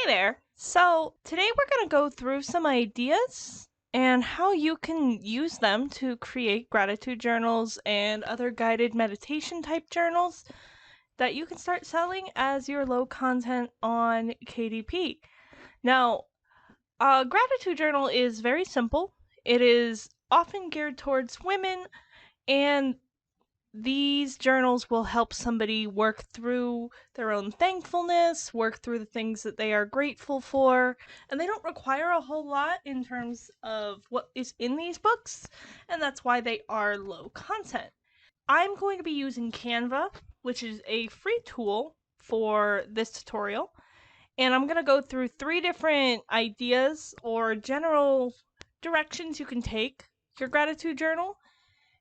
there. So today we're going to go through some ideas and how you can use them to create gratitude journals and other guided meditation type journals that you can start selling as your low content on KDP. Now, a gratitude journal is very simple. It is often geared towards women, and these journals will help somebody work through their own thankfulness, work through the things that they are grateful for, and they don't require a whole lot in terms of what is in these books, and that's why they are low content. I'm going to be using Canva, which is a free tool for this tutorial, and I'm going to go through 3 different ideas or general directions you can take your gratitude journal.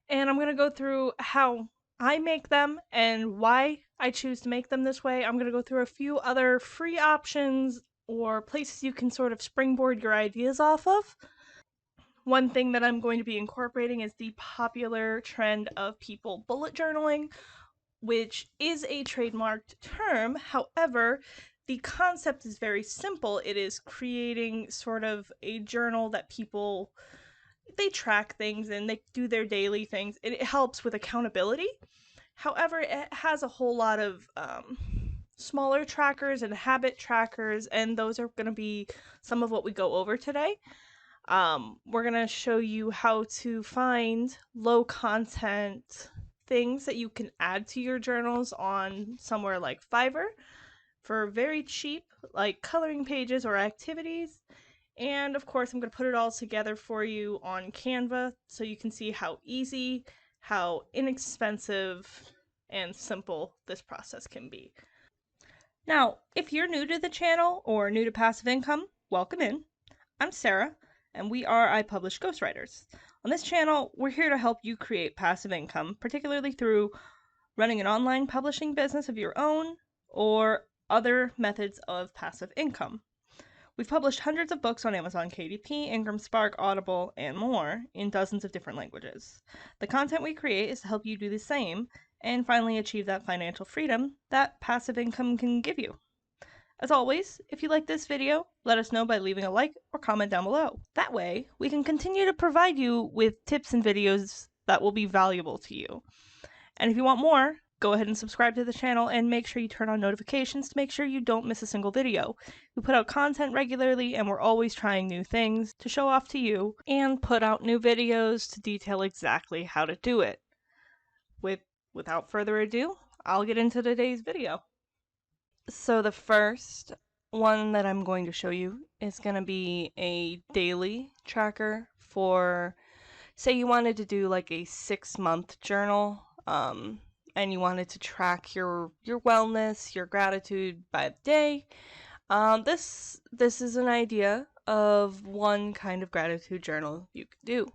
And I'm going to go through how I make them and why I choose to make them this way. I'm going to go through a few other free options or places you can sort of springboard your ideas off of. One thing that I'm going to be incorporating is the popular trend of people bullet journaling, which is a trademarked term. However, the concept is very simple. It is creating sort of a journal that people they track things and they do their daily things. It helps with accountability. However, it has a whole lot of smaller trackers and habit trackers, and those are going to be some of what we go over today. We're going to show you how to find low content things that you can add to your journals on somewhere like Fiverr for very cheap, like coloring pages or activities. And of course, I'm going to put it all together for you on Canva so you can see how easy, how inexpensive, and simple this process can be. Now, if you're new to the channel or new to passive income, welcome in. I'm Sarah, and we are I Publish Ghostwriters. On this channel, we're here to help you create passive income, particularly through running an online publishing business of your own or other methods of passive income. We've published hundreds of books on Amazon KDP, Ingram Spark, Audible, and more in dozens of different languages. The content we create is to help you do the same and finally achieve that financial freedom that passive income can give you. As always, if you like this video, let us know by leaving a like or comment down below. That way, we can continue to provide you with tips and videos that will be valuable to you. And if you want more, go ahead and subscribe to the channel and make sure you turn on notifications to make sure you don't miss a single video. We put out content regularly and we're always trying new things to show off to you and put out new videos to detail exactly how to do it. Without further ado, I'll get into today's video. So the first one that I'm going to show you is going to be a daily tracker for, say you wanted to do like a 6-month journal, and you wanted to track your wellness, your gratitude by the day. This is an idea of one kind of gratitude journal you could do.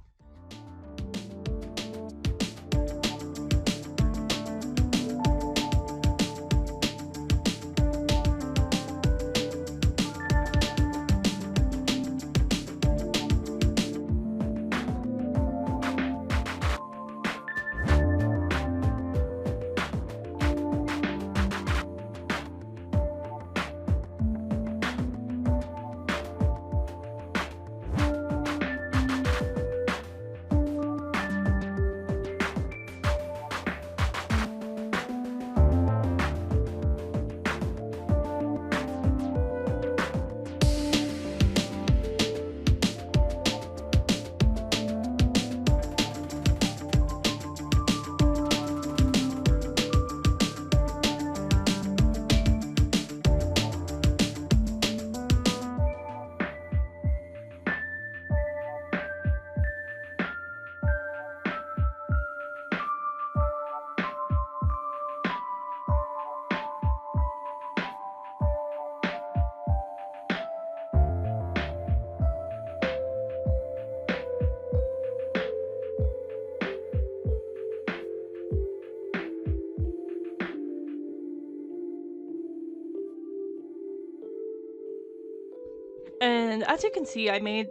And as you can see, I made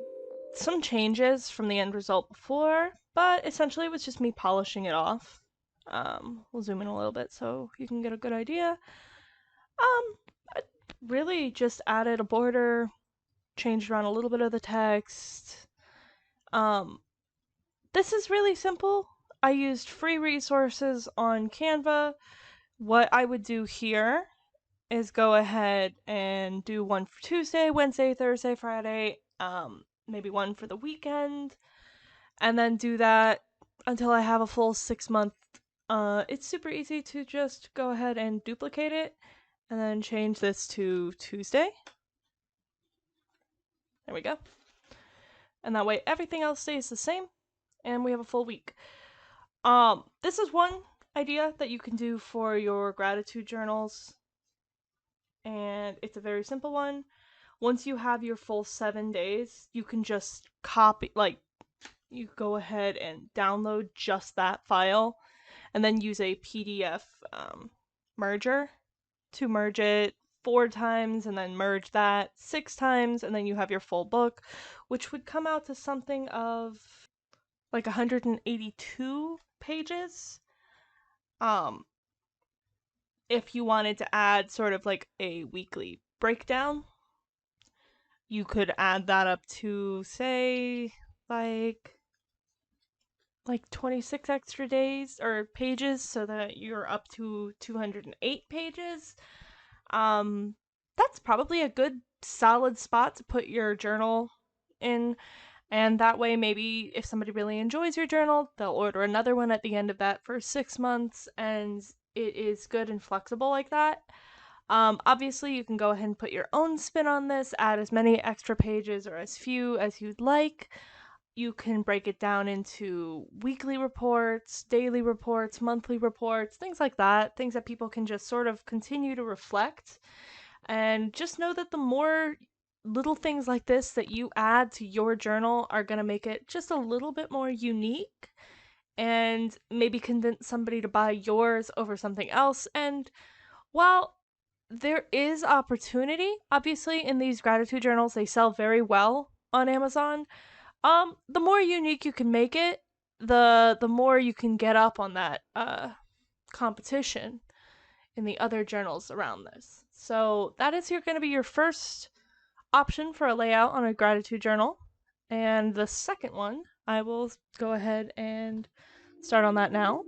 some changes from the end result before, but essentially it was just me polishing it off. We'll zoom in a little bit so you can get a good idea. I really just added a border, changed around a little bit of the text. This is really simple. I used free resources on Canva. What I would do here is go ahead and do one for Tuesday, Wednesday, Thursday, Friday, maybe one for the weekend, and then do that until I have a full 6 month. It's super easy to just go ahead and duplicate it and then change this to Tuesday. There we go. And that way everything else stays the same and we have a full week. This is one idea that you can do for your gratitude journals, and it's a very simple one. Once you have your full 7 days, you can just copy, like, you go ahead and download just that file and then use a PDF merger to merge it 4 times and then merge that 6 times, and then you have your full book, which would come out to something of like 182 pages. If you wanted to add sort of like a weekly breakdown, you could add that up to, say, like 26 extra days or pages, so that you're up to 208 pages. That's probably a good solid spot to put your journal in, and that way maybe if somebody really enjoys your journal, they'll order another one at the end of that for 6 months, and it is good and flexible like that. Obviously you can go ahead and put your own spin on this, add as many extra pages or as few as you'd like. You can break it down into weekly reports, daily reports, monthly reports, things like that, things that people can just sort of continue to reflect. And just know that the more little things like this that you add to your journal are going to make it just a little bit more unique, and maybe convince somebody to buy yours over something else. And while there is opportunity, obviously, in these gratitude journals, they sell very well on Amazon. The more unique you can make it, the more you can get up on that competition in the other journals around this. So that is going to be your first option for a layout on a gratitude journal. And the second one, I will go ahead and start on that now.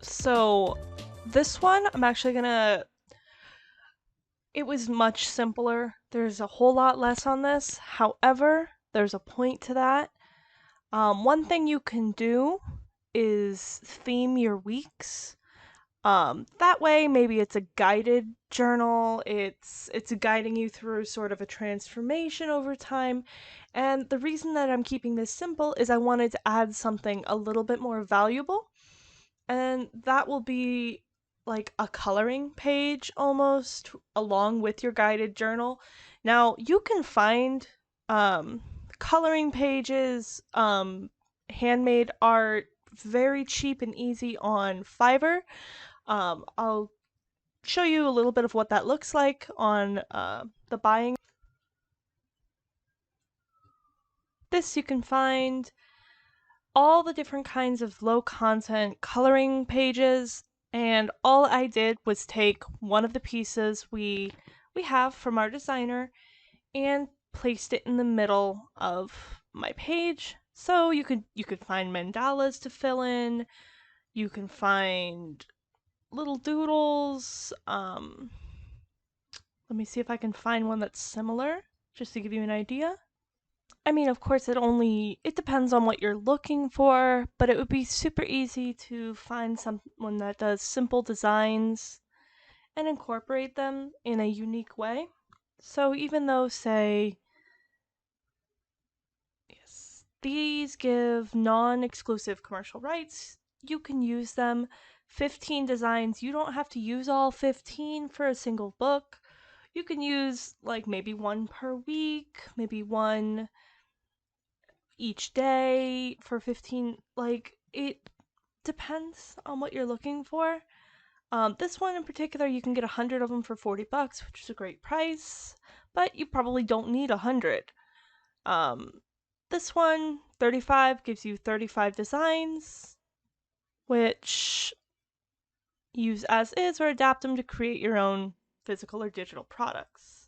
So this one, I'm actually gonna, it was much simpler. There's a whole lot less on this. However, there's a point to that. One thing you can do is theme your weeks. That way, maybe it's a guided journal. It's guiding you through sort of a transformation over time. And the reason that I'm keeping this simple is I wanted to add something a little bit more valuable, and that will be like a coloring page almost along with your guided journal. Now, you can find um coloring pages, handmade art very cheap and easy on Fiverr. I'll show you a little bit of what that looks like on the buying. This you can find all the different kinds of low content coloring pages, and all I did was take one of the pieces we have from our designer and placed it in the middle of my page. So you could find mandalas to fill in, you can find little doodles. Let me see if I can find one that's similar, just to give you an idea. I mean, of course, it depends on what you're looking for, but it would be super easy to find someone that does simple designs and incorporate them in a unique way. So even though, say, yes, these give non-exclusive commercial rights, you can use them. 15 designs, you don't have to use all 15 for a single book. You can use like maybe one per week, maybe one each day for 15. Like, it depends on what you're looking for. This one in particular, you can get 100 of them for $40, which is a great price, but you probably don't need 100. Um, this one, 35, gives you 35 designs, which use as is or adapt them to create your own physical or digital products.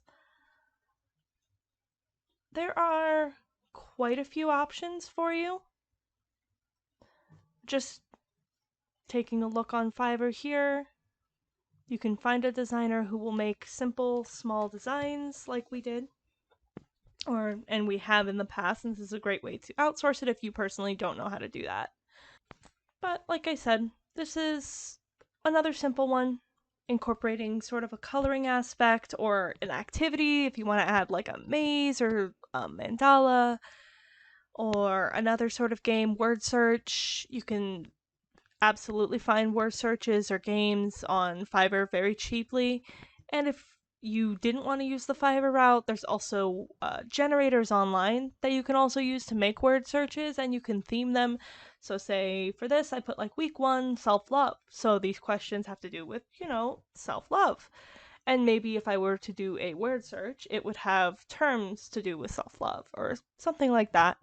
There are quite a few options for you. Just taking a look on Fiverr here, you can find a designer who will make simple, small designs like we did, and we have in the past, and this is a great way to outsource it if you personally don't know how to do that. But like I said, this is another simple one, incorporating sort of a coloring aspect or an activity if you want to add like a maze or a mandala or another sort of game, word search. You can absolutely find word searches or games on Fiverr very cheaply. And if you didn't want to use the Fiverr route, there's also generators online that you can also use to make word searches, and you can theme them. So say for this, I put like week 1, self-love. So these questions have to do with, self-love. And maybe if I were to do a word search, it would have terms to do with self-love or something like that.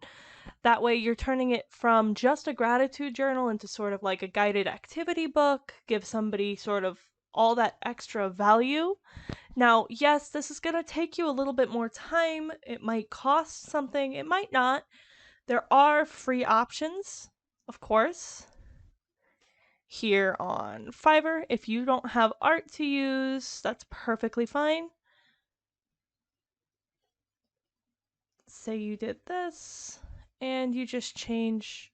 That way, you're turning it from just a gratitude journal into sort of like a guided activity book, give somebody sort of all that extra value. Now, yes, this is going to take you a little bit more time. It might cost something, it might not. There are free options, of course, here on Fiverr. If you don't have art to use, that's perfectly fine. Say you did this, and you just change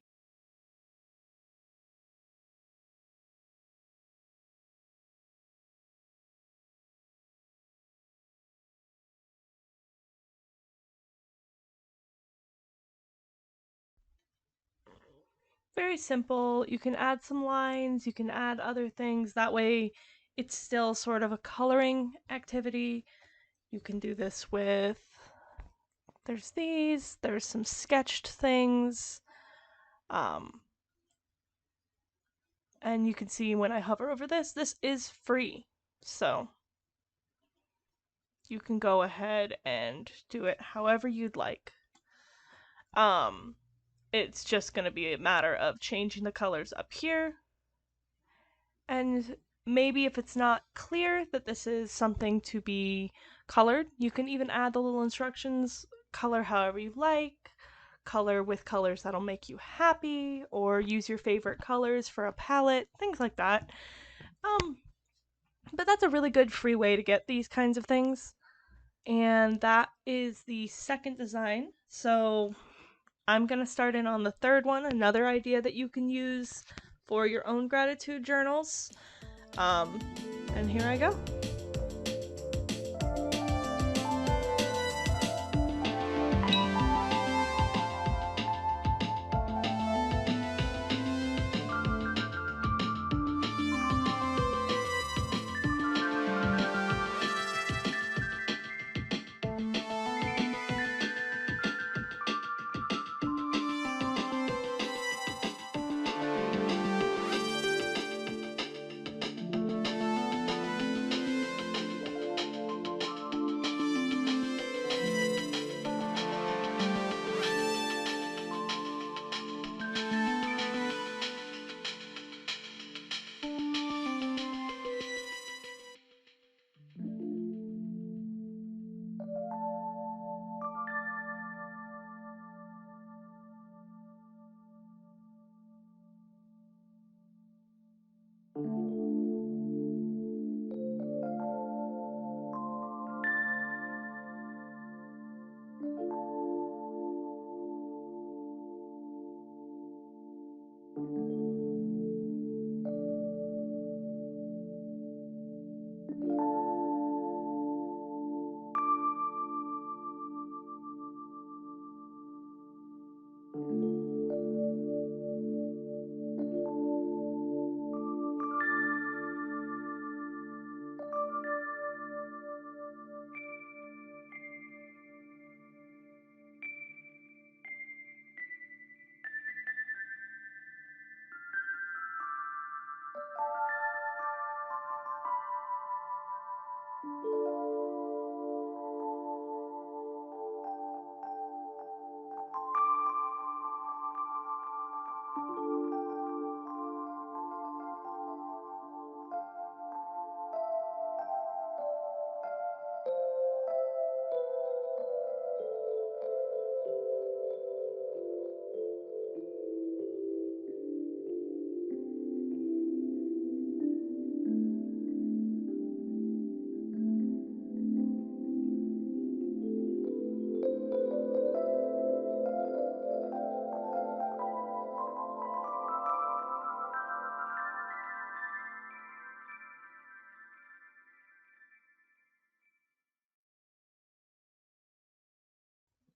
very simple. You can add some lines, you can add other things. That way, it's still sort of a coloring activity. You can do this with, there's some sketched things. Um, and you can see when I hover over this is free. So you can go ahead and do it however you'd like. It's just going to be a matter of changing the colors up here. And maybe if it's not clear that this is something to be colored, you can even add the little instructions, color however you like, color with colors that'll make you happy, or use your favorite colors for a palette, things like that. Um, but that's a really good free way to get these kinds of things. And that is the second design. So I'm going to start in on the third one, another idea that you can use for your own gratitude journals. And here I go.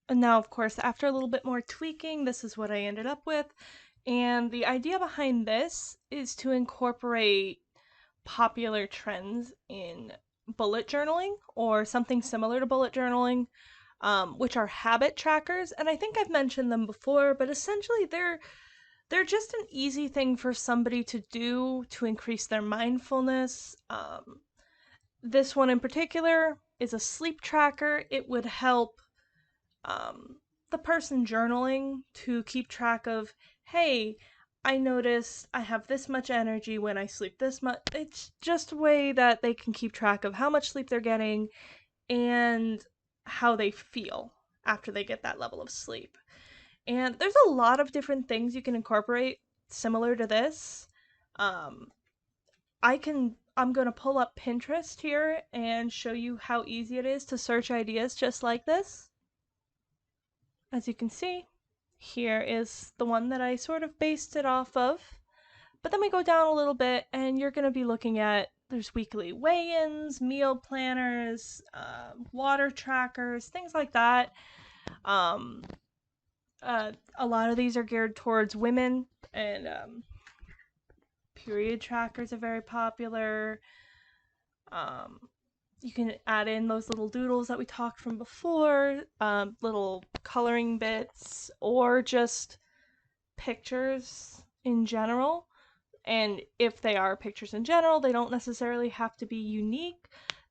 And now, of course, after a little bit more tweaking, this is what I ended up with. And the idea behind this is to incorporate popular trends in bullet journaling or something similar to bullet journaling, which are habit trackers. And I think I've mentioned them before, but essentially they're just an easy thing for somebody to do to increase their mindfulness. This one in particular is a sleep tracker. It would help um, the person journaling to keep track of, hey, I notice I have this much energy when I sleep this much. It's just a way that they can keep track of how much sleep they're getting and how they feel after they get that level of sleep. And there's a lot of different things you can incorporate similar to this. Um, I'm going to pull up Pinterest here and show you how easy it is to search ideas just like this. As you can see, here is the one that I sort of based it off of. But then we go down a little bit and you're going to be looking at, there's weekly weigh-ins, meal planners, water trackers, things like that. Um, a lot of these are geared towards women, and period trackers are very popular. Um, you can add in those little doodles that we talked from before, little coloring bits, or just pictures in general. And if they are pictures in general, they don't necessarily have to be unique.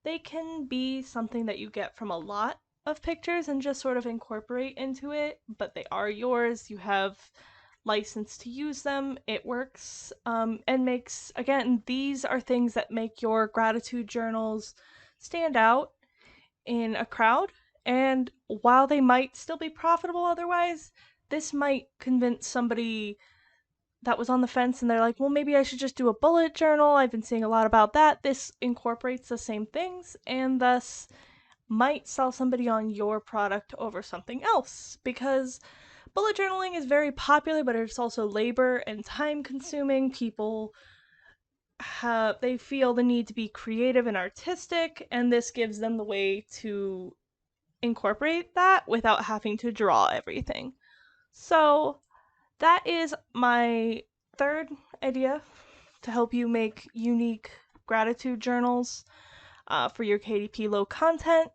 They can be something that you get from a lot of pictures and just sort of incorporate into it, but they are yours. You have license to use them. It works and makes, again, these are things that make your gratitude journals stand out in a crowd. And while they might still be profitable otherwise, this might convince somebody that was on the fence and they're like, well, maybe I should just do a bullet journal. I've been seeing a lot about that. This incorporates the same things and thus might sell somebody on your product over something else, because bullet journaling is very popular, but it's also labor and time consuming. People they feel the need to be creative and artistic, and this gives them the way to incorporate that without having to draw everything. So that is my third idea to help you make unique gratitude journals for your KDP low content.